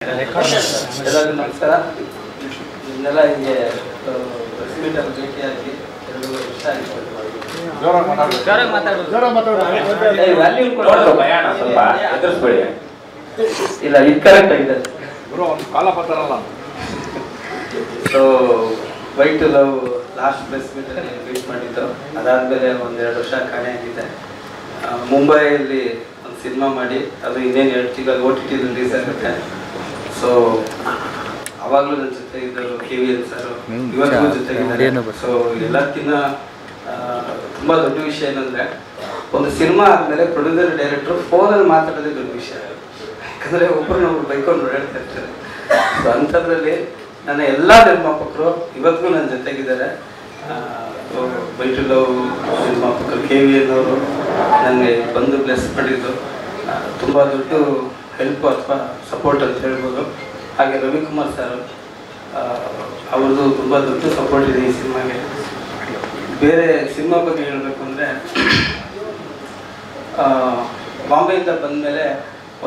ಎಲ್ಲರಿಗೂ ನಮಸ್ಕಾರ. ಇನ್ನೆಲ್ಲ ಹಿಂಗೆ ಮೀಟರ್ ಭೇಟಿಯಾಗಿ 2 ವರ್ಷ ಆಯಿತು. ಇಲ್ಲ ಇದು ಕರೆಕ್ಟ್ ಆಗಿದೆ. So wait love last press ಮೀಟಲ್ಲಿ ಮೀಟ್ ಮಾಡಿದ್ದು. ಅದಾದಮೇಲೆ 1-2 ವರ್ಷ ಕಾಣೆ ಆಗಿದೆ. ಮುಂಬೈಯಲ್ಲಿ ಒಂದು ಸಿನಿಮಾ ಮಾಡಿ ಅದು ಇನ್ನೇನು 2 ತಿಂಗಳು OTT ರಿಲೀಸ್ ಆಗುತ್ತೆ. ಸೊ ಅವಾಗಲೂ ನನ್ನ ಜೊತೆ ಇದ್ದರು KVL ಸರ್, ಇವತ್ತಿಗೂ ಜೊತೆಗಿದ್ದಾರೆ. ಸೊ ಎಲ್ಲಕ್ಕಿಂತ ತುಂಬ ದೊಡ್ಡ ವಿಷಯ ಏನಂದರೆ, ಒಂದು ಸಿನಿಮಾ ಆದಮೇಲೆ ಪ್ರೊಡ್ಯೂಸರ್ ಡೈರೆಕ್ಟ್ರು ಫೋನಲ್ಲಿ ಮಾತಾಡೋದೇ ದೊಡ್ಡ ವಿಷಯ. ಯಾಕಂದರೆ ಒಬ್ಬರು ಬೈಕೊಂಡು ಓಡಾಡ್ತಾ ಇರ್ತಾರೆ. ಸೊ ಅಂಥದ್ರಲ್ಲಿ ನನ್ನ ಎಲ್ಲ ನಿರ್ಮಾಪಕರು ಇವತ್ತಿಗೂ ನನ್ನ ಜೊತೆಗಿದ್ದಾರೆ. ವೈಟ್ ಲವ್ ನಿರ್ಮಾಪಕರು KVL ಅವರು ನನಗೆ ಬಂದು ಬ್ಲೆಸ್ ಮಾಡಿದ್ದು ತುಂಬ ದೊಡ್ಡ ಹೆಲ್ಪ್ ಅಥವಾ ಸಪೋರ್ಟ್ ಅಂತ ಹೇಳ್ಬೋದು. ಹಾಗೆ ರವಿಕುಮಾರ್ ಸರ್ ಅವ್ರದ್ದು ತುಂಬ ದೊಡ್ಡ ಸಪೋರ್ಟ್ ಇದೆ ಈ ಸಿನಿಮಾಗೆ. ಬೇರೆ ಸಿನಿಮಾ ಬಗ್ಗೆ ಹೇಳಬೇಕು ಅಂದರೆ, ಬಾಂಬೆಯಿಂದ ಬಂದಮೇಲೆ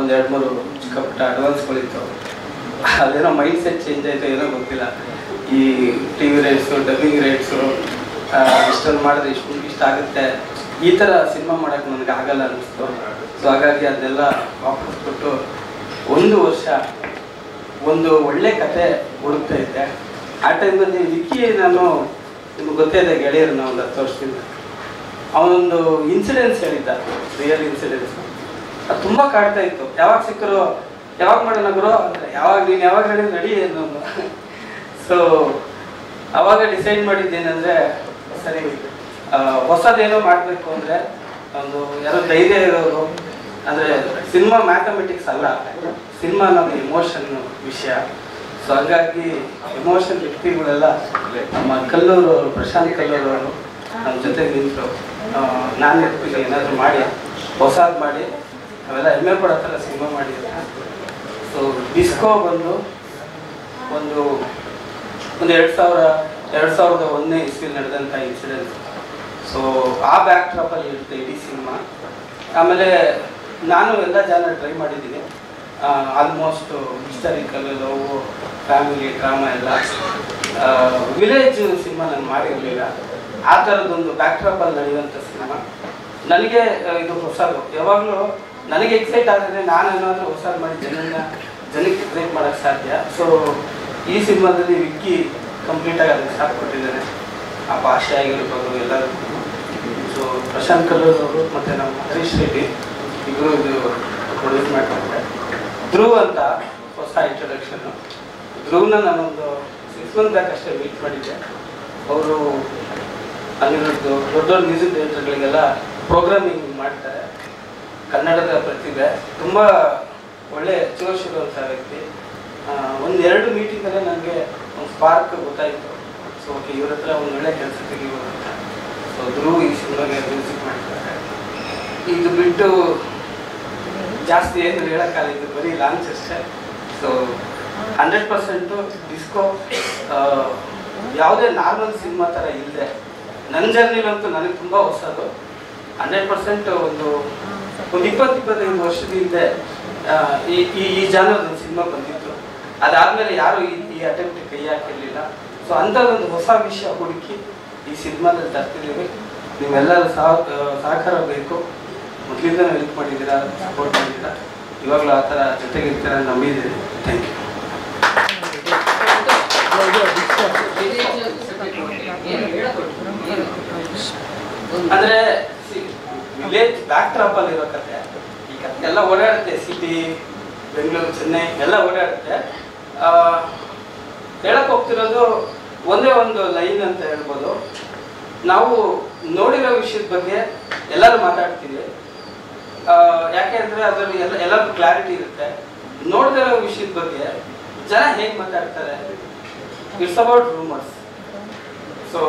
1-2-3 ಚಿಕ್ಕ ಪುಟ್ಟ ಅಡ್ವಾನ್ಸ್ಗಳಿತ್ತು. ಅದೇನೋ ಮೈಂಡ್ ಸೆಟ್ ಚೇಂಜ್ ಆಯಿತು, ಏನೋ ಗೊತ್ತಿಲ್ಲ. ಈ TV ರೇಟ್ಸು, ಡಬ್ಬಿಂಗ್ ರೇಟ್ಸು ಇಷ್ಟೊಂದು ಮಾಡಿದ್ರೆ ಇಷ್ಟ ಆಗುತ್ತೆ, ಈ ಥರ ಸಿನಿಮಾ ಮಾಡೋಕ್ಕೆ ನನಗೆ ಆಗಲ್ಲ ಅನ್ನಿಸ್ತು. ಸೊ ಹಾಗಾಗಿ ಅದನ್ನೆಲ್ಲ ವಾಪಸ್ ಕೊಟ್ಟು 1 ವರ್ಷ ಒಂದು ಒಳ್ಳೆ ಕತೆ ಹುಡುಕ್ತಾ ಇದ್ದೆ. ಆ ಟೈಮಲ್ಲಿ ವಿಕ್ಕಿ, ನಾನು ನಿಮ್ಗೆ ಗೊತ್ತೇ ಇದೆ ಗೆಳೆಯರು, ಒಂದು 10 ವರ್ಷದಿಂದ ಅವನೊಂದು ಇನ್ಸಿಡೆನ್ಸ್ ಹೇಳಿದ್ದ, ರಿಯಲ್ ಇನ್ಸಿಡೆನ್ಸ್. ಅದು ತುಂಬ ಕಾಡ್ತಾ ಇತ್ತು. ಯಾವಾಗ ಸಿಕ್ಕರು ಯಾವಾಗ ಮಾಡೋಣ ಗುರು ಅಂದರೆ, ನೀನು ಯಾವಾಗ ಹೇಳಿದ್ರೆ ರೆಡಿ ಅನ್ನೋದು. ಸೊ ಆವಾಗ ಡಿಸೈಡ್ ಮಾಡಿದ್ದೇನೆಂದರೆ, ಸರಿ ಹೊಸದೇನೋ ಮಾಡಬೇಕು ಅಂದರೆ ಒಂದು ಯಾರೋ ಧೈರ್ಯ ಇರೋರು. ಅಂದರೆ ಸಿನಿಮಾ ಮ್ಯಾಥಮೆಟಿಕ್ಸ್ ಅಲ್ಲ, ಸಿನಿಮಾ ನಮ್ಮ ಇಮೋಷನ್ ವಿಷಯ. ಸೊ ಹಾಗಾಗಿ ಇಮೋಷನ್ ವ್ಯಕ್ತಿಗಳೆಲ್ಲ ನಮ್ಮ ಕಲ್ಲೂರು ಅವರು, ಪ್ರಶಾಂತ್ ಕಲ್ಲೂರು ಅವರು ನಮ್ಮ ಜೊತೆಗೆ ನಿಂತರು. ನಾನು ಎತ್ಬಿಟ್ಟು ಏನಾದರೂ ಮಾಡಿ ಹೊಸದು ಮಾಡಿ ಅವೆಲ್ಲ ಹೆಮ್ಮೆ ಪಡೋ ಥರ ಸಿನಿಮಾ ಮಾಡಿದ್ದಾರೆ. ಸೊ ಡಿಸ್ಕೋ ಬಂದು ಒಂದು 2001ನೇ ಇಸ್ವಿಲಿ ನಡೆದಂಥ ಇನ್ಸಿಡೆನ್ಸ್. ಸೊ ಆ ಬ್ಯಾಕ್ ಡ್ರಾಪಲ್ಲಿ ಇರುತ್ತೆ ಇಡೀ ಸಿನಿಮಾ. ಆಮೇಲೆ ನಾನು ಎಲ್ಲ ಜಾನ ಟ್ರೈ ಮಾಡಿದ್ದೀನಿ. Almost historical, love, family, drama ಎಲ್ಲ. ವಿಲೇಜ್ ಸಿನಿಮಾ ನಾನು ಮಾಡಿರಲಿಲ್ಲ. ಆ ಥರದ್ದೊಂದು ಬ್ಯಾಕ್ ಡ್ರಾಪಲ್ಲಿ ನಡೆಯುವಂಥ ಸಿನಿಮಾ ನನಗೆ ಇದು ಹೊಸದು. ಯಾವಾಗಲೂ ನನಗೆ ಎಕ್ಸೈಟ್ ಆದರೆ ನಾನು ಏನಾದರೂ ಹೊಸದು ಮಾಡಿ ಜನಕ್ಕೆ ಎಕ್ಸೈಟ್ ಮಾಡೋಕ್ಕೆ ಸಾಧ್ಯ. ಸೊ ಈ ಸಿನಿಮಾದಲ್ಲಿ ವಿಕ್ಕಿ ಕಂಪ್ಲೀಟಾಗಿ ಅದಕ್ಕೆ ಸಾಥ್ ಕೊಟ್ಟಿದ್ದಾನೆ. ಆ ಭಾಷೆ ಆಗಿರ್ಬೋದು ಎಲ್ಲರೂ. ಸೊ ಪ್ರಶಾಂತ್ ಕಲ್ಲೂರ್ ಅವರು ಮತ್ತು ನಮ್ಮ ಹರೀಶ್ ರೆಡ್ಡಿ ಇಬ್ಬರು ಇದು ಪ್ರೊಡ್ಯೂಸ್ ಮಾಡ್ತಾರೆ. ಧ್ರುವ್ ಅಂತ ಹೊಸ ಇಂಟ್ರೊಡಕ್ಷನ್ನು. ಧ್ರುವ್ನ ನಾನೊಂದು 6 ಮಂತ್ ಬ್ಯಾಕ್ ಅಷ್ಟೇ ಮೀಟ್ ಮಾಡಿದ್ದೆ. ಅವರು ಅಲ್ಲಿರೋದು ದೊಡ್ಡ ಮ್ಯೂಸಿಕ್ ಡೈರೆಕ್ಟರ್ಗಳಿಗೆಲ್ಲ ಪ್ರೋಗ್ರಾಮಿಂಗ್ ಮಾಡ್ತಾರೆ. ಕನ್ನಡದ ಪ್ರತಿಭೆ, ತುಂಬ ಒಳ್ಳೆ ಜೋಶ್ ಇರುವಂಥ ವ್ಯಕ್ತಿ. 1-2 ಮೀಟಿಂಗಲ್ಲೇ ನನಗೆ ಒಂದು ಸ್ಪಾರ್ಕ್ ಗೊತ್ತಾಯಿತು. ಸೊ ಓಕೆ, ಇವ್ರ ಹತ್ರ ಒಂದು ಒಳ್ಳೆ ಕೆಲಸ ತೆಗಿಬೋದು ಅಂತ. ಸೊ ಧ್ರುವ್ ಈ ಸಿನಿಮಾಗೆ ಮ್ಯೂಸಿಕ್ ಮಾಡ್ತಾರೆ. ಇದು ಬಿಟ್ಟು ಜಾಸ್ತಿ ಏನು ಹೇಳೋಕ್ಕಾಗಲ್ಲ, ಇದು ಬರೀ ಲಾಂಚ್ ಅಷ್ಟೇ. ಸೊ 100% ಡಿಸ್ಕೋ ಯಾವುದೇ ನಾರ್ಮಲ್ ಸಿನಿಮಾ ಥರ ಇಲ್ಲದೆ ನನ್ನ ಜರ್ನಿಲಂತೂ ನನಗೆ ತುಂಬ ಹೊಸದು. 100% ಒಂದು 20-25 ವರ್ಷದ ಹಿಂದೆ ಈ ಜಾನರ್ದು ಸಿನಿಮಾ ಬಂದಿತ್ತು. ಅದಾದಮೇಲೆ ಯಾರು ಈ ಅಟೆಂಪ್ಟ್ ಕೈ ಹಾಕಿರಲಿಲ್ಲ. ಸೊ ಅಂಥದ್ದೊಂದು ಹೊಸ ವಿಷಯ ಹುಡುಕಿ ಈ ಸಿನಿಮಾದಲ್ಲಿ ತರ್ತಿದ್ದೀವಿ. ನೀವೆಲ್ಲರೂ ಸಹಕಾರ ಬೇಕು. ಮೊದಲಿಂದ ಹೆಲ್ಪ್ ಮಾಡಿದ್ದೀರಾ, ಸಪೋರ್ಟ್ ಮಾಡಿದ್ದೀರಾ, ಇವಾಗಲೂ ಆ ಥರ ಜೊತೆಗಿರ್ತೀರ ನಂಬಿದ್ದೀನಿ. Thank you. ಅಂದರೆ ವಿಲೇಜ್ ಬ್ಯಾಕ್ ಡ್ರಾಪಲ್ಲಿ ಇರೋ ಕತೆ. ಈ ಕತೆ ಎಲ್ಲ ಓಡಾಡುತ್ತೆ, ಸಿಟಿ, ಬೆಂಗಳೂರು, ಚೆನ್ನೈ ಎಲ್ಲ ಓಡಾಡುತ್ತೆ. ಹೇಳಕ್ಕೆ ಹೋಗ್ತಿರೋದು ಒಂದೇ ಒಂದು ಲೈನ್ ಅಂತ ಹೇಳ್ಬೋದು. ನಾವು ನೋಡಿರೋ ವಿಷಯದ ಬಗ್ಗೆ ಎಲ್ಲರೂ ಮಾತಾಡ್ತೀವಿ. ಯಾಕೆ ಅಂದರೆ ಅದರಲ್ಲಿ ಎಲ್ಲರಿಗೂ ಕ್ಲಾರಿಟಿ ಇರುತ್ತೆ. ನೋಡ್ದಿರೋ ವಿಷಯದ ಬಗ್ಗೆ ಜನ ಹೇಗೆ ಮಾತಾಡ್ತಾರೆ, ಇಟ್ಸ್ ಅಬೌಟ್ ರೂಮರ್ಸ್. ಸೊ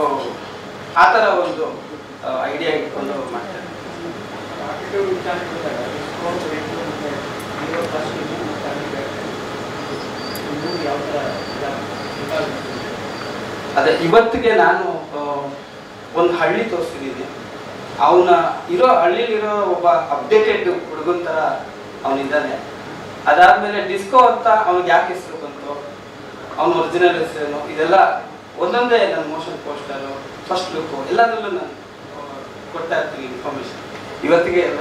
ಆ ಥರ ಒಂದು ಐಡಿಯಾ ಇಟ್ಕೊಂಡು ಮಾಡ್ತಾರೆ. ಅದೇ ಇವತ್ತಿಗೆ ನಾನು ಒಂದು ಹಳ್ಳಿ ತೋರಿಸ್ತಿದ್ದೀನಿ. ಅವನ ಹಳ್ಳಿಲಿರೋ ಒಬ್ಬ ಅಪ್ಡೇಟೆಡ್ ಹುಡುಗನ ಥರ ಅವನಿದ್ದಾನೆ. ಅದಾದ್ಮೇಲೆ ಡಿಸ್ಕೋ ಅಂತ ಅವ್ನಿಗೆ ಯಾಕೆ ಹೆಸರು ಬಂತು, ಅವನ ಒರಿಜಿನಲ್ ಹೆಸರೇನು, ಇದೆಲ್ಲ ಒಂದೊಂದೇ ನನ್ನ ಮೋಷನ್ ಪೋಸ್ಟರು, ಫಸ್ಟ್ ಲುಕ್ಕು ಎಲ್ಲದರಲ್ಲೂ ನಾನು ಕೊಡ್ತಾ ಇರ್ತೀನಿ ಇನ್ಫಾರ್ಮೇಶನ್. ಇವತ್ತಿಗೆ ಎಲ್ಲ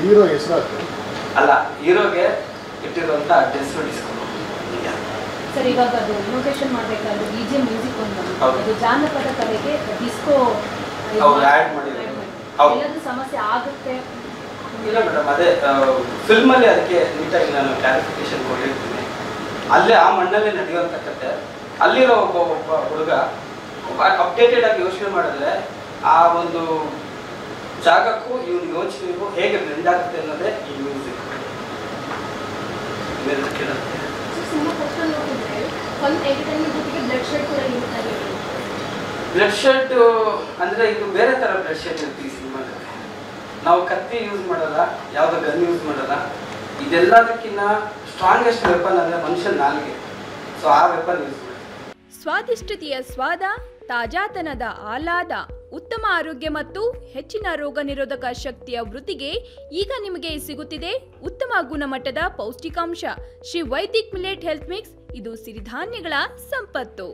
ಹೀರೋ ಹೆಸರು ಅಲ್ಲ, ಹೀರೋಗೆ ಇಟ್ಟಿರುವಂಥ ಡ್ರೆಸ್ ಡಿಸ್ಕೋ. ಸರ್, ಇವಾಗ ಅದು ಇನೋವೇಷನ್ ಮಾಡಬೇಕಾದ್ರೆ BGM ಮ್ಯೂಸಿಕ್ ಒಂದು ಅದು ಜಾನಪದ ಕಲೆಗೆ ಡಿಸ್ಕೋ ಆ್ಯಡ್ ಮಾಡಿದ್ರು. ಎಲ್ಲದೂ ಸಮಸ್ಯೆ ಆಗುತ್ತೆ? ಇಲ್ಲ ಮೇಡಮ್, ಅದೇ ಫಿಲ್ಮಲ್ಲಿ ಅದಕ್ಕೆ ನೀಟಾಗಿ ನಾನು ಕ್ಲಾರಿಫಿಕೇಶನ್ ಕೊಟ್ಟಿರ್ತೀನಿ. ಅಲ್ಲೇ ಆ ಮಣ್ಣಲ್ಲೇ ನಡೆಯುವಂಥ ಕತೆ. ಅಲ್ಲಿರೋ ಒಬ್ಬ ಹುಡುಗ ಅಪ್ಡೇಟೆಡ್ ಆಗಿ ಯೋಚನೆ ಮಾಡಿದ್ರೆ ಆ ಒಂದು ಜಾಗಕ್ಕೂ ಇವನು ಯೋಚನೆಗೂ ಹೇಗೆ ಬ್ಲೆಂಡ್ ಆಗುತ್ತೆ ಅನ್ನೋದೇ ಈ ಮ್ಯೂಸಿಕ್. ಬ್ಲಡ್ ಶೆಡ್ ಅಂದರೆ ಇದು ಬೇರೆ ಥರ ಬ್ಲಡ್ ಶೆಡ್ ಇರುತ್ತೆ ಈ ಸಿನಿಮಾದಲ್ಲಿ. ನಾವು ಕತ್ತಿ ಯೂಸ್ ಮಾಡಲ್ಲ, ಯಾವುದೋ ಗನ್ ಯೂಸ್ ಮಾಡಲ್ಲ. ಇದೆಲ್ಲದಕ್ಕಿಂತ ಸ್ಟ್ರಾಂಗೆಸ್ಟ್ ವೆಪನ್ ಅಂದರೆ ಮನುಷ್ಯನ ನಾಲಿಗೆ. ಸೊ ಆ ವೆಪನ್ ಯೂಸ್ ಮಾಡಿ. ಸ್ವಾದಿಷ್ಟತೆಯ ಸ್ವಾದ, ತಾಜಾತನದ ಆಹ್ಲಾದ, ಉತ್ತಮ ಆರೋಗ್ಯ ಮತ್ತು ಹೆಚ್ಚಿನ ರೋಗ ನಿರೋಧಕ ಶಕ್ತಿಯ ವೃದ್ಧಿಗೆ ಈಗ ನಿಮಗೆ ಸಿಗುತ್ತಿದೆ ಉತ್ತಮ ಗುಣಮಟ್ಟದ ಪೌಷ್ಟಿಕಾಂಶ Shri Vaidik millet health mix. ಇದು ಸಿರಿಧಾನ್ಯಗಳ ಸಂಪತ್ತು.